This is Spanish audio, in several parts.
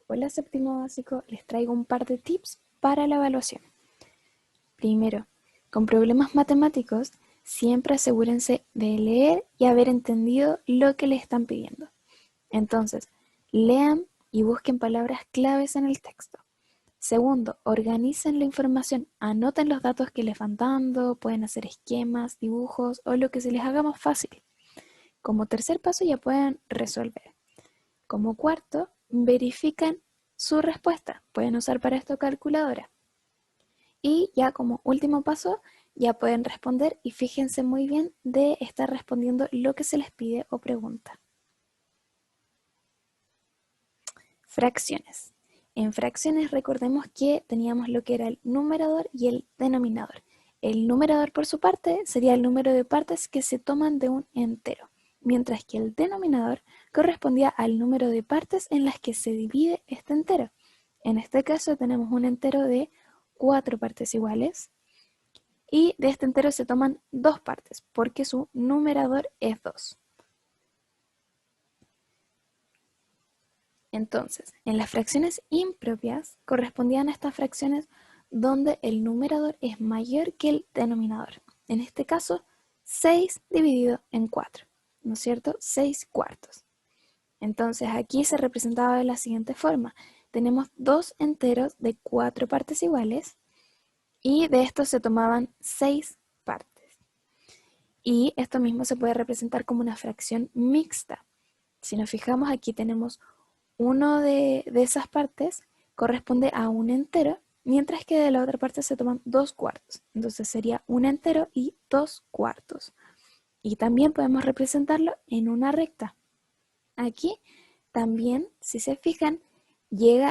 Hola séptimo básico, les traigo un par de tips para la evaluación. Primero, con problemas matemáticos, siempre asegúrense de leer y haber entendido lo que les están pidiendo. Entonces, lean y busquen palabras claves en el texto. Segundo, organicen la información, anoten los datos que les van dando, pueden hacer esquemas, dibujos o lo que se les haga más fácil. Como tercer paso ya pueden resolver. Como cuarto, verifican su respuesta. Pueden usar para esto calculadora. Y ya como último paso, ya pueden responder y fíjense muy bien de estar respondiendo lo que se les pide o pregunta. Fracciones. En fracciones recordemos que teníamos lo que era el numerador y el denominador. El numerador por su parte sería el número de partes que se toman de un entero, mientras que el denominador correspondía al número de partes en las que se divide este entero. En este caso tenemos un entero de 4 partes iguales y de este entero se toman 2 partes porque su numerador es 2. Entonces, en las fracciones impropias correspondían a estas fracciones donde el numerador es mayor que el denominador. En este caso, 6 dividido en 4, ¿no es cierto? 6 cuartos. Entonces aquí se representaba de la siguiente forma. Tenemos dos enteros de 4 partes iguales y de estos se tomaban 6 partes. Y esto mismo se puede representar como una fracción mixta. Si nos fijamos, aquí tenemos uno de esas partes corresponde a un entero, mientras que de la otra parte se toman 2 cuartos. Entonces sería un entero y 2 cuartos. Y también podemos representarlo en una recta. Aquí también, si se fijan,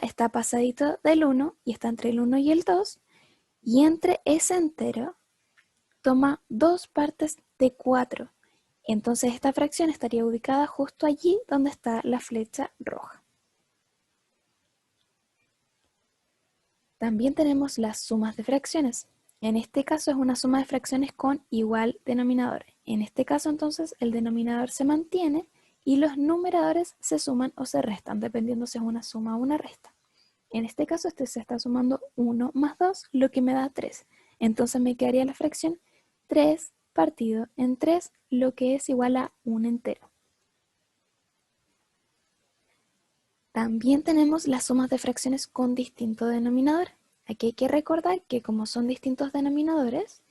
está pasadito del 1 y está entre el 1 y el 2. Y entre ese entero toma 2 partes de 4. Entonces esta fracción estaría ubicada justo allí donde está la flecha roja. También tenemos las sumas de fracciones. En este caso es una suma de fracciones con igual denominador. En este caso entonces el denominador se mantiene y los numeradores se suman o se restan, dependiendo si es una suma o una resta. En este caso se está sumando 1 más 2, lo que me da 3. Entonces me quedaría la fracción 3 partido en 3, lo que es igual a un entero. También tenemos las sumas de fracciones con distinto denominador. Aquí hay que recordar que como son distintos denominadores,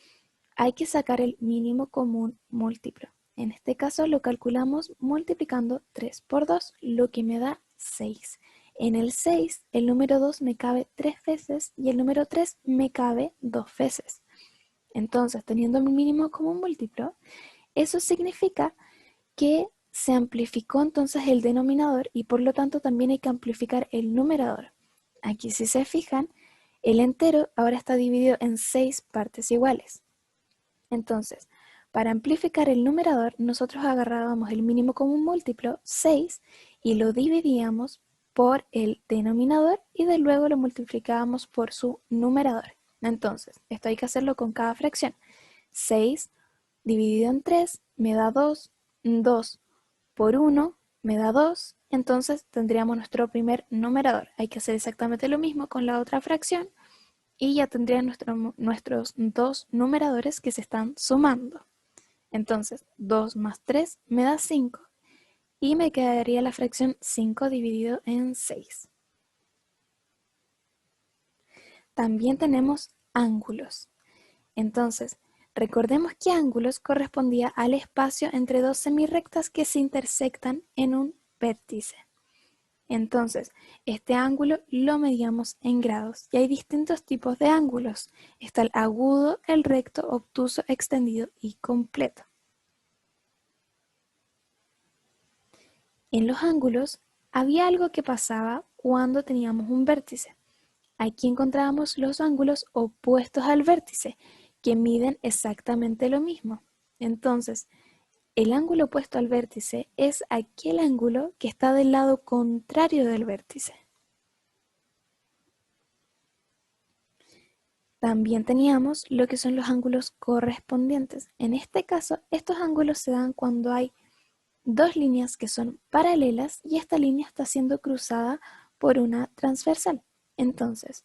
hay que sacar el mínimo común múltiplo. En este caso lo calculamos multiplicando 3 por 2, lo que me da 6. En el 6, el número 2 me cabe 3 veces y el número 3 me cabe 2 veces. Entonces, teniendo el mínimo común múltiplo, eso significa que se amplificó entonces el denominador y por lo tanto también hay que amplificar el numerador. Aquí si se fijan, el entero ahora está dividido en 6 partes iguales. Entonces, para amplificar el numerador, nosotros agarrábamos el mínimo común múltiplo, 6, y lo dividíamos por el denominador y de luego lo multiplicábamos por su numerador. Entonces, esto hay que hacerlo con cada fracción. 6 dividido en 3 me da 2, 2 por 1 me da 2, entonces tendríamos nuestro primer numerador. Hay que hacer exactamente lo mismo con la otra fracción y ya tendrían nuestros dos numeradores que se están sumando. Entonces 2 más 3 me da 5 y me quedaría la fracción 5 dividido en 6. También tenemos ángulos. Entonces, recordemos que ángulos correspondía al espacio entre dos semirrectas que se intersectan en un vértice. Entonces, este ángulo lo medíamos en grados y hay distintos tipos de ángulos. Está el agudo, el recto, obtuso, extendido y completo. En los ángulos había algo que pasaba cuando teníamos un vértice. Aquí encontrábamos los ángulos opuestos al vértice, que miden exactamente lo mismo. Entonces, el ángulo opuesto al vértice es aquel ángulo que está del lado contrario del vértice. También teníamos lo que son los ángulos correspondientes. En este caso, estos ángulos se dan cuando hay dos líneas que son paralelas y esta línea está siendo cruzada por una transversal. Entonces,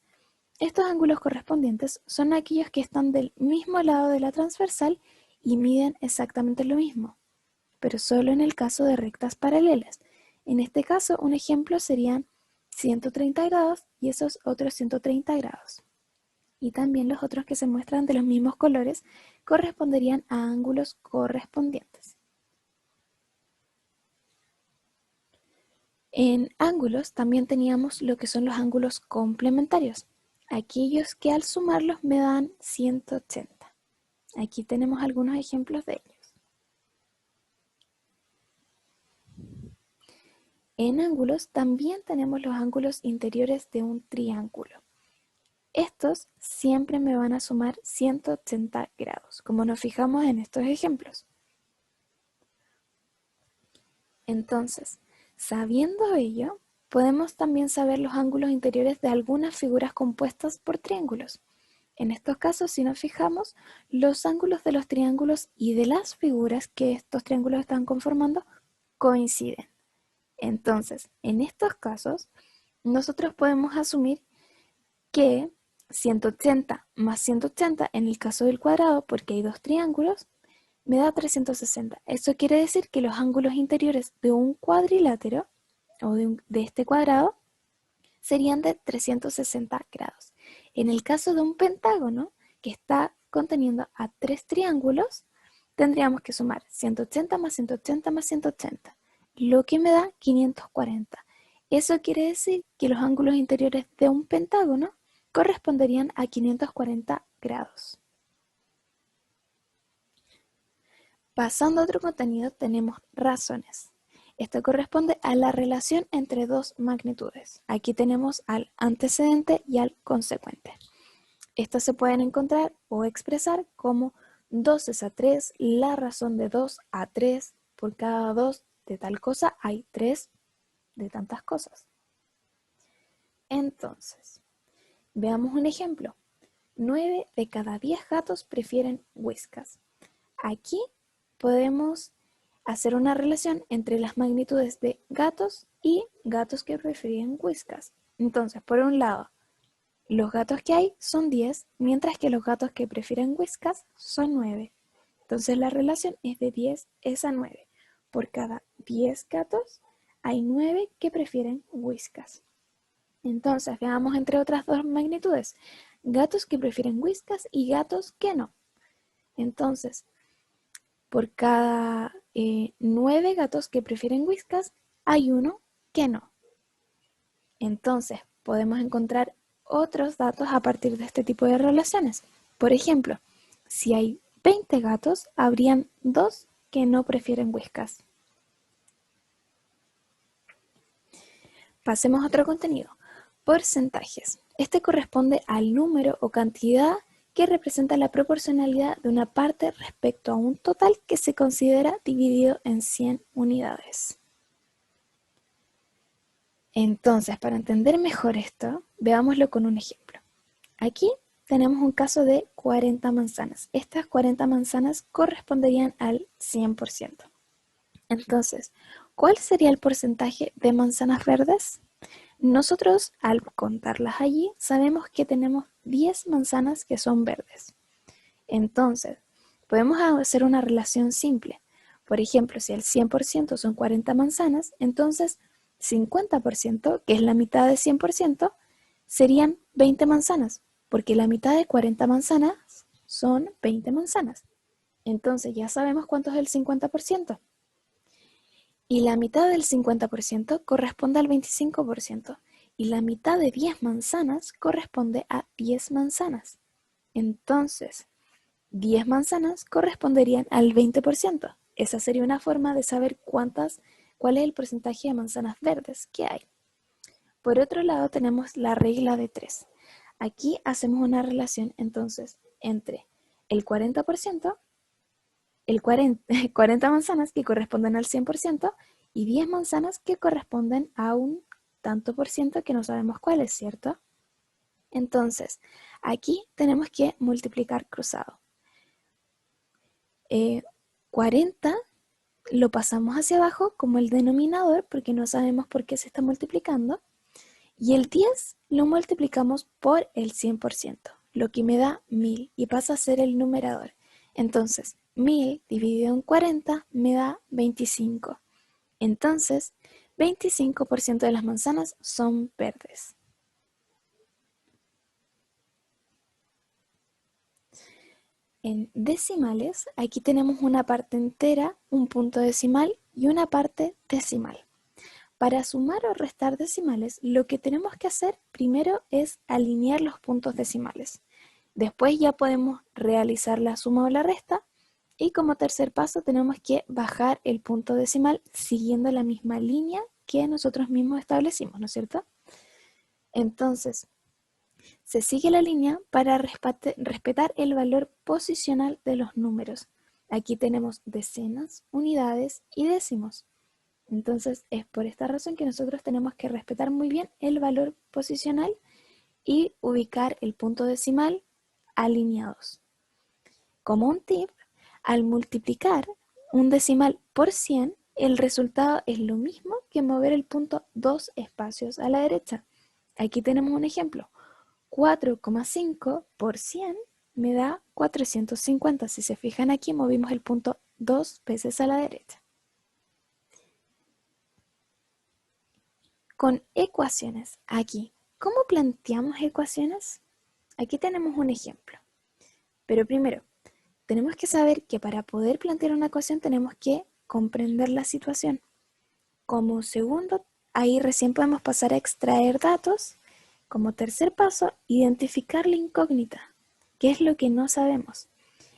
estos ángulos correspondientes son aquellos que están del mismo lado de la transversal y miden exactamente lo mismo, pero solo en el caso de rectas paralelas. En este caso, un ejemplo serían 130 grados y esos otros 130 grados. Y también los otros que se muestran de los mismos colores corresponderían a ángulos correspondientes. En ángulos también teníamos lo que son los ángulos complementarios, aquellos que al sumarlos me dan 180. Aquí tenemos algunos ejemplos de ellos. En ángulos también tenemos los ángulos interiores de un triángulo. Estos siempre me van a sumar 180 grados, como nos fijamos en estos ejemplos. Entonces, sabiendo ello, podemos también saber los ángulos interiores de algunas figuras compuestas por triángulos. En estos casos, si nos fijamos, los ángulos de los triángulos y de las figuras que estos triángulos están conformando coinciden. Entonces, en estos casos, nosotros podemos asumir que 180 más 180 en el caso del cuadrado, porque hay dos triángulos, me da 360. Eso quiere decir que los ángulos interiores de un cuadrilátero o de este cuadrado serían de 360 grados. En el caso de un pentágono que está conteniendo a tres triángulos, tendríamos que sumar 180 más 180 más 180, lo que me da 540. Eso quiere decir que los ángulos interiores de un pentágono corresponderían a 540 grados. Pasando a otro contenido, tenemos razones. Esto corresponde a la relación entre dos magnitudes. Aquí tenemos al antecedente y al consecuente. Estas se pueden encontrar o expresar como 2 es a 3, la razón de 2 a 3, por cada 2 de tal cosa hay 3 de tantas cosas. Entonces, veamos un ejemplo. 9 de cada 10 gatos prefieren Whiskas. Aquí podemos hacer una relación entre las magnitudes de gatos y gatos que prefieren Whiskas. Entonces, por un lado, los gatos que hay son 10, mientras que los gatos que prefieren Whiskas son 9. Entonces la relación es de 10 es a 9. Por cada 10 gatos hay 9 que prefieren Whiskas. Entonces veamos entre otras dos magnitudes, gatos que prefieren Whiskas y gatos que no. Entonces, por cada 9 gatos que prefieren Whiskas, hay uno que no. Entonces, podemos encontrar otros datos a partir de este tipo de relaciones. Por ejemplo, si hay 20 gatos, habrían 2 que no prefieren Whiskas. Pasemos a otro contenido. Porcentajes. Este corresponde al número o cantidad que representa la proporcionalidad de una parte respecto a un total que se considera dividido en 100 unidades. Entonces, para entender mejor esto, veámoslo con un ejemplo. Aquí tenemos un caso de 40 manzanas. Estas 40 manzanas corresponderían al 100%. Entonces, ¿cuál sería el porcentaje de manzanas verdes? Nosotros, al contarlas allí, sabemos que tenemos 10 manzanas que son verdes. Entonces, podemos hacer una relación simple. Por ejemplo, si el 100% son 40 manzanas, entonces 50%, que es la mitad de 100%, serían 20 manzanas, porque la mitad de 40 manzanas son 20 manzanas. Entonces ya sabemos cuánto es el 50%. Y la mitad del 50% corresponde al 25%. Y la mitad de 10 manzanas corresponde a 10 manzanas. Entonces, 10 manzanas corresponderían al 20%. Esa sería una forma de saber cuál es el porcentaje de manzanas verdes que hay. Por otro lado, tenemos la regla de 3. Aquí hacemos una relación entonces entre el 40%, 40 manzanas que corresponden al 100% y 10 manzanas que corresponden a un tanto por ciento que no sabemos cuál es, ¿cierto? Entonces, aquí tenemos que multiplicar cruzado. 40 lo pasamos hacia abajo como el denominador porque no sabemos por qué se está multiplicando Y el 10 lo multiplicamos por el 100%, lo que me da 1000 y pasa a ser el numerador. Entonces, 1000 dividido en 40 me da 25. Entonces, 25% de las manzanas son verdes. En decimales, aquí tenemos una parte entera, un punto decimal y una parte decimal. Para sumar o restar decimales, lo que tenemos que hacer primero es alinear los puntos decimales. Después ya podemos realizar la suma o la resta. Y como tercer paso tenemos que bajar el punto decimal siguiendo la misma línea que nosotros mismos establecimos, ¿no es cierto? Entonces, se sigue la línea para respetar el valor posicional de los números. Aquí tenemos decenas, unidades y décimos. Entonces, es por esta razón que nosotros tenemos que respetar muy bien el valor posicional y ubicar el punto decimal alineados. Como un tip, al multiplicar un decimal por 100, el resultado es lo mismo que mover el punto 2 espacios a la derecha. Aquí tenemos un ejemplo. 4,5 por 100 me da 450. Si se fijan aquí, movimos el punto 2 veces a la derecha. Con ecuaciones, aquí, ¿cómo planteamos ecuaciones? Aquí tenemos un ejemplo. Pero primero, tenemos que saber que para poder plantear una ecuación tenemos que comprender la situación. Como segundo, ahí recién podemos pasar a extraer datos. Como tercer paso, identificar la incógnita, que es lo que no sabemos.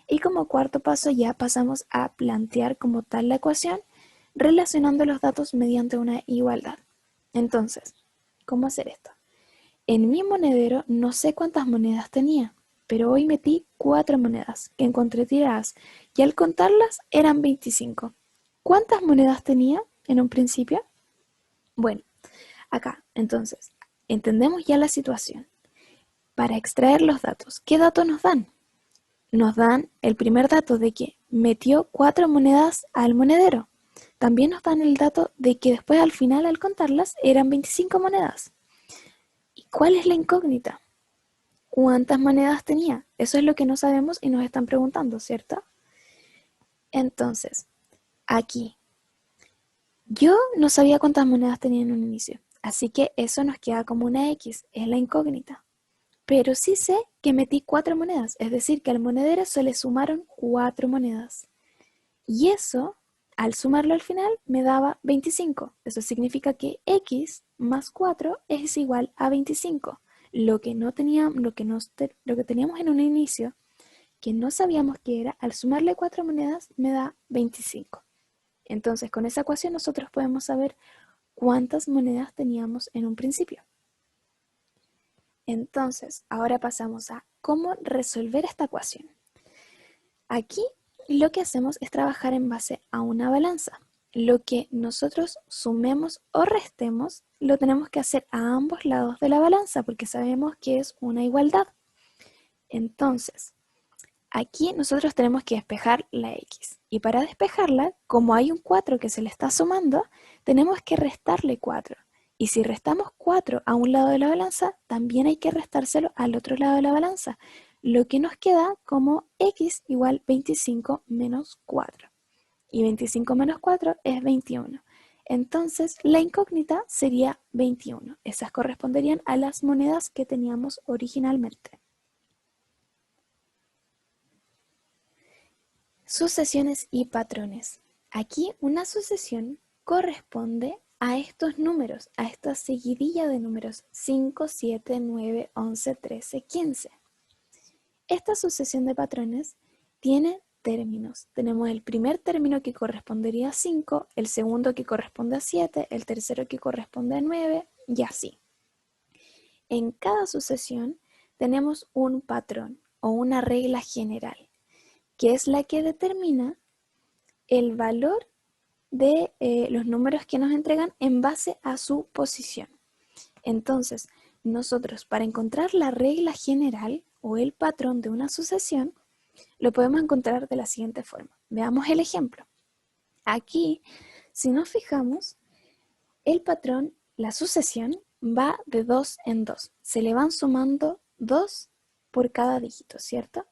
Y como cuarto paso ya pasamos a plantear como tal la ecuación, relacionando los datos mediante una igualdad. Entonces, ¿cómo hacer esto? En mi monedero no sé cuántas monedas tenía, pero hoy metí 4 monedas que encontré tiradas y al contarlas eran 25. ¿Cuántas monedas tenía en un principio? Bueno, acá, entonces, entendemos ya la situación. Para extraer los datos, ¿qué datos nos dan? Nos dan el primer dato de que metió 4 monedas al monedero. También nos dan el dato de que después al final al contarlas eran 25 monedas. ¿Y cuál es la incógnita? ¿Cuántas monedas tenía? Eso es lo que no sabemos y nos están preguntando, ¿cierto? Entonces, aquí, yo no sabía cuántas monedas tenía en un inicio, así que eso nos queda como una X, es la incógnita. Pero sí sé que metí 4 monedas, es decir, que al monedero se le sumaron 4 monedas. Y eso, al sumarlo al final, me daba 25. Eso significa que X más 4 es igual a 25. Lo que teníamos en un inicio, que no sabíamos que era, al sumarle 4 monedas me da 25. Entonces, con esa ecuación nosotros podemos saber cuántas monedas teníamos en un principio. Entonces, ahora pasamos a cómo resolver esta ecuación. Aquí lo que hacemos es trabajar en base a una balanza. Lo que nosotros sumemos o restemos lo tenemos que hacer a ambos lados de la balanza porque sabemos que es una igualdad. Entonces, aquí nosotros tenemos que despejar la X. Y para despejarla, como hay un 4 que se le está sumando, tenemos que restarle 4. Y si restamos 4 a un lado de la balanza, también hay que restárselo al otro lado de la balanza. Lo que nos queda como X igual 25 menos 4. Y 25 menos 4 es 21. Entonces, la incógnita sería 21. Esas corresponderían a las monedas que teníamos originalmente. Sucesiones y patrones. Aquí una sucesión corresponde a estos números, a esta seguidilla de números 5, 7, 9, 11, 13, 15. Esta sucesión de patrones tiene términos. Tenemos el primer término que correspondería a 5, el segundo que corresponde a 7, el tercero que corresponde a 9 y así. En cada sucesión tenemos un patrón o una regla general, que es la que determina el valor de los números que nos entregan en base a su posición. Entonces, nosotros para encontrar la regla general o el patrón de una sucesión, lo podemos encontrar de la siguiente forma. Veamos el ejemplo. Aquí, si nos fijamos, el patrón, la sucesión, va de 2 en 2. Se le van sumando 2 por cada dígito, ¿cierto?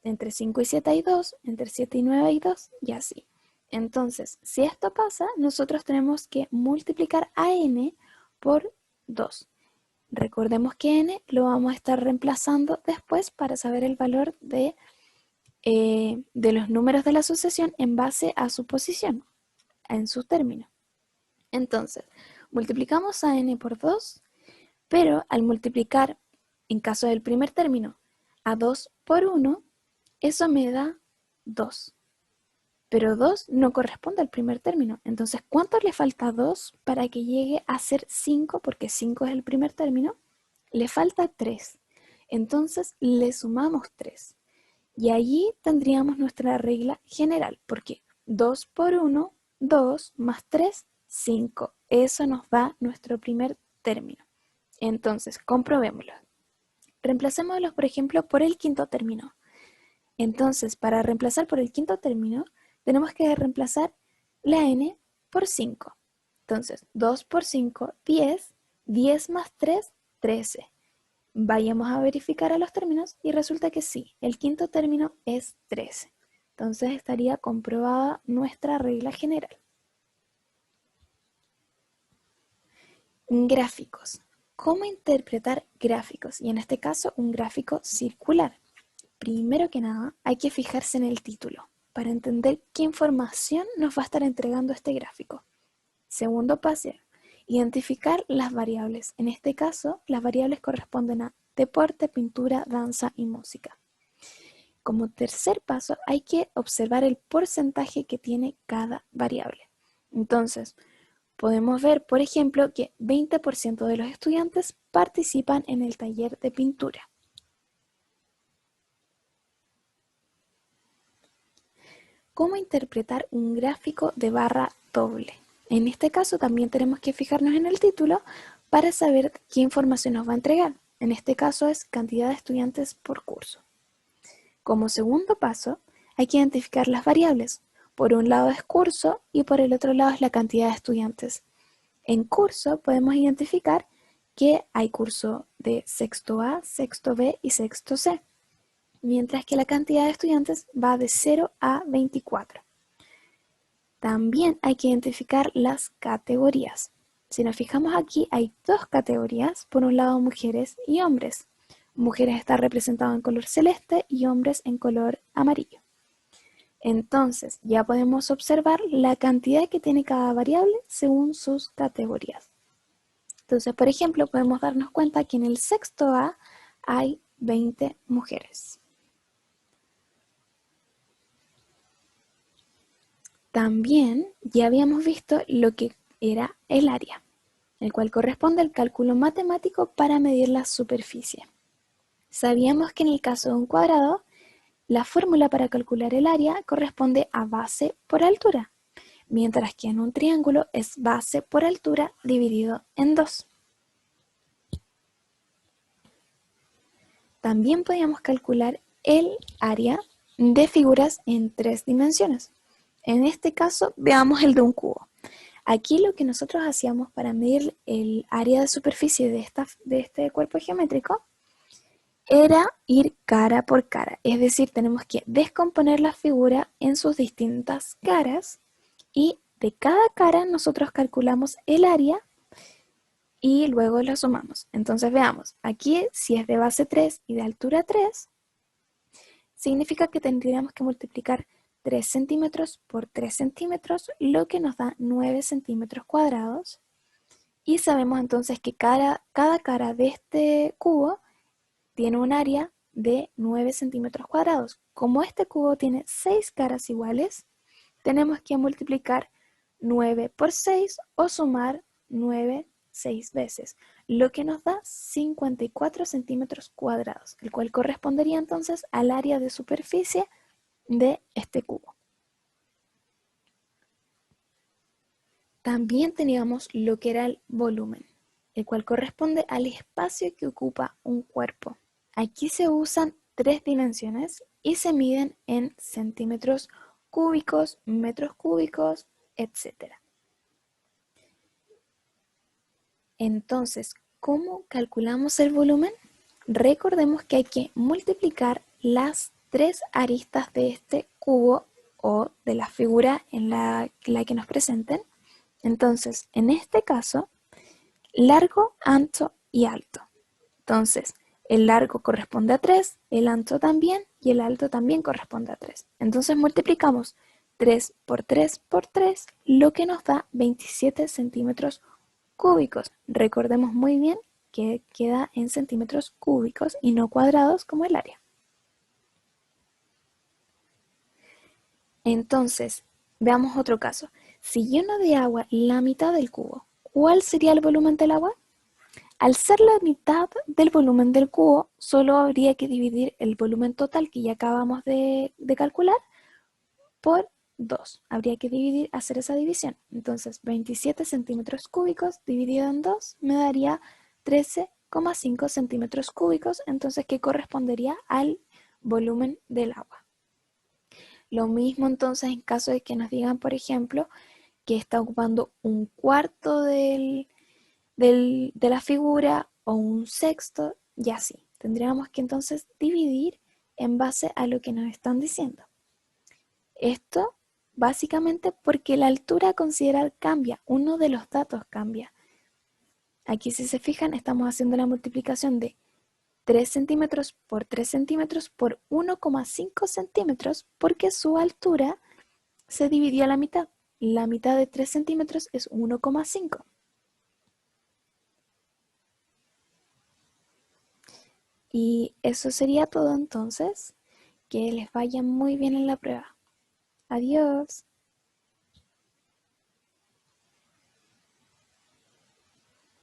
Entre 5 y 7 hay 2, entre 7 y 9 hay 2 y así. Entonces, si esto pasa, nosotros tenemos que multiplicar a n por 2. Recordemos que n lo vamos a estar reemplazando después para saber el valor de los números de la sucesión en base a su posición, en su término. Entonces, multiplicamos a n por 2, pero al multiplicar, en caso del primer término, a 2 por 1, eso me da 2. Pero 2 no corresponde al primer término. Entonces, ¿cuánto le falta a 2 para que llegue a ser 5? Porque 5 es el primer término. Le falta 3. Entonces, le sumamos 3. Y allí tendríamos nuestra regla general, porque 2 por 1, 2 más 3, 5. Eso nos da nuestro primer término. Entonces, comprobémoslo. Reemplacémoslos, por ejemplo, por el quinto término. Entonces, para reemplazar por el quinto término, tenemos que reemplazar la n por 5. Entonces, 2 por 5, 10. 10 más 3, 13. Vayamos a verificar a los términos y resulta que sí, el quinto término es 13. Entonces estaría comprobada nuestra regla general. Gráficos. ¿Cómo interpretar gráficos? Y en este caso, un gráfico circular. Primero que nada, hay que fijarse en el título para entender qué información nos va a estar entregando este gráfico. Segundo paso, identificar las variables. En este caso, las variables corresponden a deporte, pintura, danza y música. Como tercer paso, hay que observar el porcentaje que tiene cada variable. Entonces, podemos ver, por ejemplo, que 20% de los estudiantes participan en el taller de pintura. ¿Cómo interpretar un gráfico de barra doble? En este caso también tenemos que fijarnos en el título para saber qué información nos va a entregar. En este caso es cantidad de estudiantes por curso. Como segundo paso, hay que identificar las variables. Por un lado es curso y por el otro lado es la cantidad de estudiantes. En curso podemos identificar que hay curso de sexto A, sexto B y sexto C, mientras que la cantidad de estudiantes va de 0 a 24. También hay que identificar las categorías. Si nos fijamos aquí, hay dos categorías, por un lado mujeres y hombres. Mujeres está representado en color celeste y hombres en color amarillo. Entonces, ya podemos observar la cantidad que tiene cada variable según sus categorías. Entonces, por ejemplo, podemos darnos cuenta que en el sexto A hay 20 mujeres. También ya habíamos visto lo que era el área, el cual corresponde al cálculo matemático para medir la superficie. Sabíamos que en el caso de un cuadrado, la fórmula para calcular el área corresponde a base por altura, mientras que en un triángulo es base por altura dividido en 2. También podíamos calcular el área de figuras en 3 dimensiones. En este caso, veamos el de un cubo. Aquí lo que nosotros hacíamos para medir el área de superficie de este cuerpo geométrico era ir cara por cara. Es decir, tenemos que descomponer la figura en sus distintas caras y de cada cara nosotros calculamos el área y luego lo sumamos. Entonces veamos, aquí si es de base 3 y de altura 3, significa que tendríamos que multiplicar 3 centímetros por 3 centímetros, lo que nos da 9 centímetros cuadrados. Y sabemos entonces que cada cara de este cubo tiene un área de 9 centímetros cuadrados. Como este cubo tiene 6 caras iguales, tenemos que multiplicar 9 por 6 o sumar 9 6 veces, lo que nos da 54 centímetros cuadrados, el cual correspondería entonces al área de superficie de este cubo. También teníamos lo que era el volumen, el cual corresponde al espacio que ocupa un cuerpo. Aquí se usan 3 dimensiones y se miden en centímetros cúbicos, metros cúbicos, etc. Entonces, ¿Cómo calculamos el volumen? Recordemos que hay que multiplicar las tres aristas de este cubo o de la figura en la que nos presenten. Entonces, en este caso, largo, ancho y alto. Entonces, el largo corresponde a 3, el ancho también y el alto también corresponde a 3. Entonces multiplicamos 3 por 3 por 3, lo que nos da 27 centímetros cúbicos. Recordemos muy bien que queda en centímetros cúbicos y no cuadrados como el área. Entonces, veamos otro caso. Si lleno de agua la mitad del cubo, ¿cuál sería el volumen del agua? Al ser la mitad del volumen del cubo, solo habría que dividir el volumen total que ya acabamos de calcular por 2. Habría que hacer esa división. Entonces, 27 centímetros cúbicos dividido en 2 me daría 13,5 centímetros cúbicos, entonces que correspondería al volumen del agua. Lo mismo entonces en caso de que nos digan, por ejemplo, que está ocupando un cuarto de la figura o un sexto y así. Tendríamos que entonces dividir en base a lo que nos están diciendo. Esto básicamente porque la altura considerada cambia, uno de los datos cambia. Aquí si se fijan estamos haciendo la multiplicación de 3 centímetros por 3 centímetros por 1,5 centímetros porque su altura se dividió a la mitad. La mitad de 3 centímetros es 1,5. Y eso sería todo entonces. Que les vaya muy bien en la prueba. Adiós.